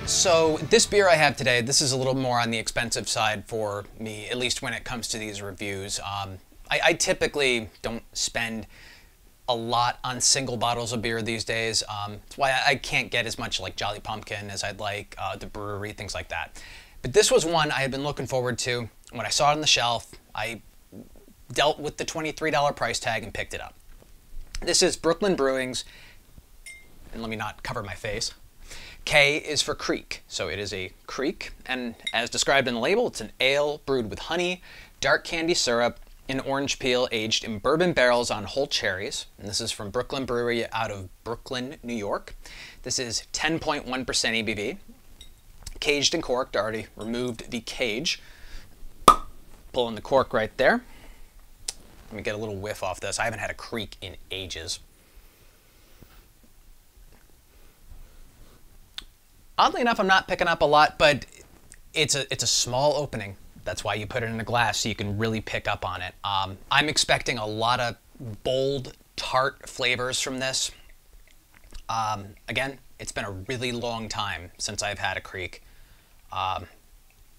So this beer I have today, this is a little more on the expensive side for me, at least when it comes to these reviews. I typically don't spend a lot on single bottles of beer these days. That's why I can't get as much like Jolly Pumpkin as I'd like, the Brewery, things like that. But this was one I had been looking forward to. When I saw it on the shelf, I dealt with the $23 price tag and picked it up. This is Brooklyn Brewing's, and let me not cover my face. K is for Kriek, so it is a Kriek, and as described in the label, it's an ale brewed with honey, dark candy syrup, and orange peel aged in bourbon barrels on whole cherries. And this is from Brooklyn Brewery out of Brooklyn, New York. This is 10.1% ABV. Caged and corked, already removed the cage. Pulling the cork right there. Let me get a little whiff off this. I haven't had a Kriek in ages. Oddly enough, I'm not picking up a lot, but it's a small opening. That's why you put it in a glass so you can really pick up on it. I'm expecting a lot of bold, tart flavors from this. Again, it's been a really long time since I've had a Kriek.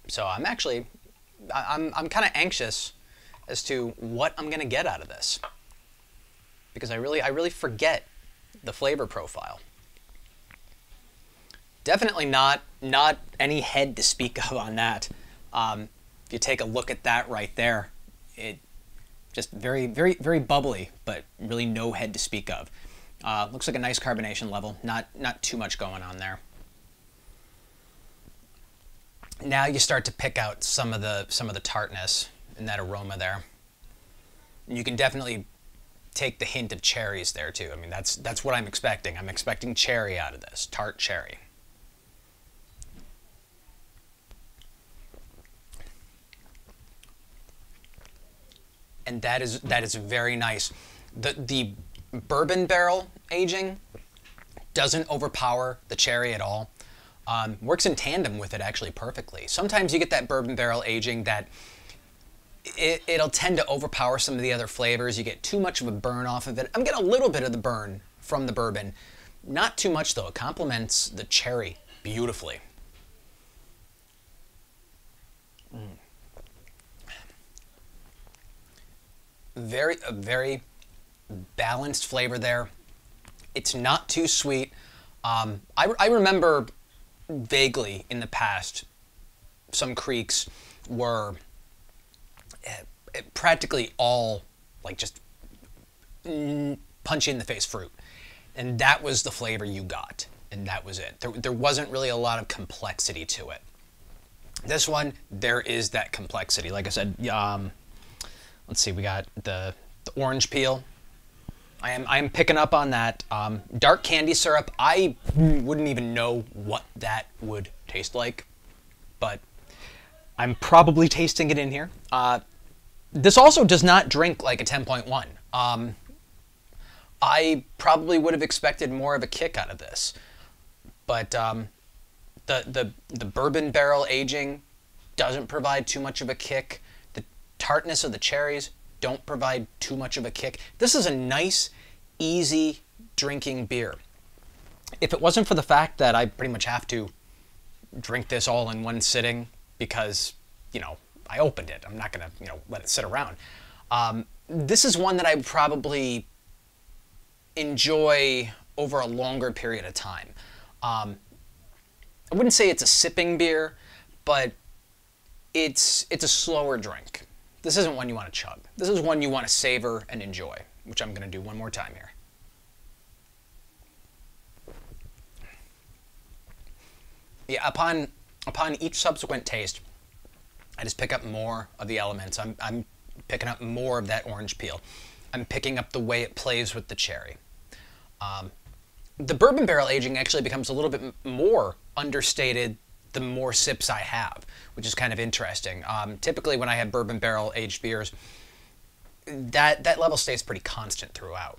So I'm kind of anxious as to what I'm gonna get out of this, because I really forget the flavor profile. Definitely not any head to speak of on that. If you take a look at that right there, it just very bubbly, but really no head to speak of. Looks like a nice carbonation level, not too much going on there. Now you start to pick out some of the tartness and that aroma there. And you can definitely take the hint of cherries there too. I mean, that's what I'm expecting. I'm expecting cherry out of this, tart cherry. And that is very nice. The bourbon barrel aging doesn't overpower the cherry at all. Works in tandem with it actually perfectly. Sometimes you get that bourbon barrel aging that it'll tend to overpower some of the other flavors. You get too much of a burn off of it. I'm getting a little bit of the burn from the bourbon. Not too much though. It complements the cherry beautifully. A very balanced flavor there. It's not too sweet. I remember vaguely in the past some Krieks were practically all like just punch you in the face fruit, and that was the flavor you got, and that was it. There wasn't really a lot of complexity to it. This one, there is that complexity. Like I said, let's see, we got the orange peel. I am picking up on that. Dark candy syrup, I wouldn't even know what that would taste like, but I'm probably tasting it in here. This also does not drink like a 10.1. I probably would have expected more of a kick out of this, but the bourbon barrel aging doesn't provide too much of a kick. The tartness of the cherries don't provide too much of a kick. This is a nice, easy drinking beer. If it wasn't for the fact that I pretty much have to drink this all in one sitting because, you know, I opened it. I'm not gonna, you know, let it sit around. This is one that I would probably enjoy over a longer period of time. I wouldn't say it's a sipping beer, but it's a slower drink. This isn't one you want to chug. This is one you want to savor and enjoy, which I'm going to do one more time here. Yeah, upon each subsequent taste, I just pick up more of the elements. I'm picking up more of that orange peel. I'm picking up the way it plays with the cherry. The bourbon barrel aging actually becomes a little bit more understated the more sips I have, which is kind of interesting. Typically when I have bourbon barrel aged beers, that level stays pretty constant throughout.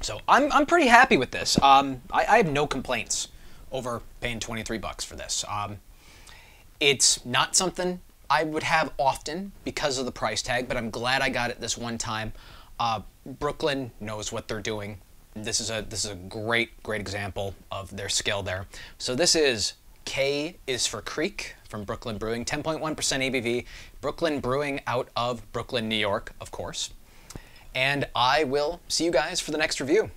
So I'm pretty happy with this. I have no complaints over paying 23 bucks for this. It's not something I would have often because of the price tag, but I'm glad I got it this one time. Brooklyn knows what they're doing. This is a great example of their skill there. So this is K is for Kriek from Brooklyn Brewing, 10.1% ABV. Brooklyn Brewing out of Brooklyn, New York, of course. And I will see you guys for the next review.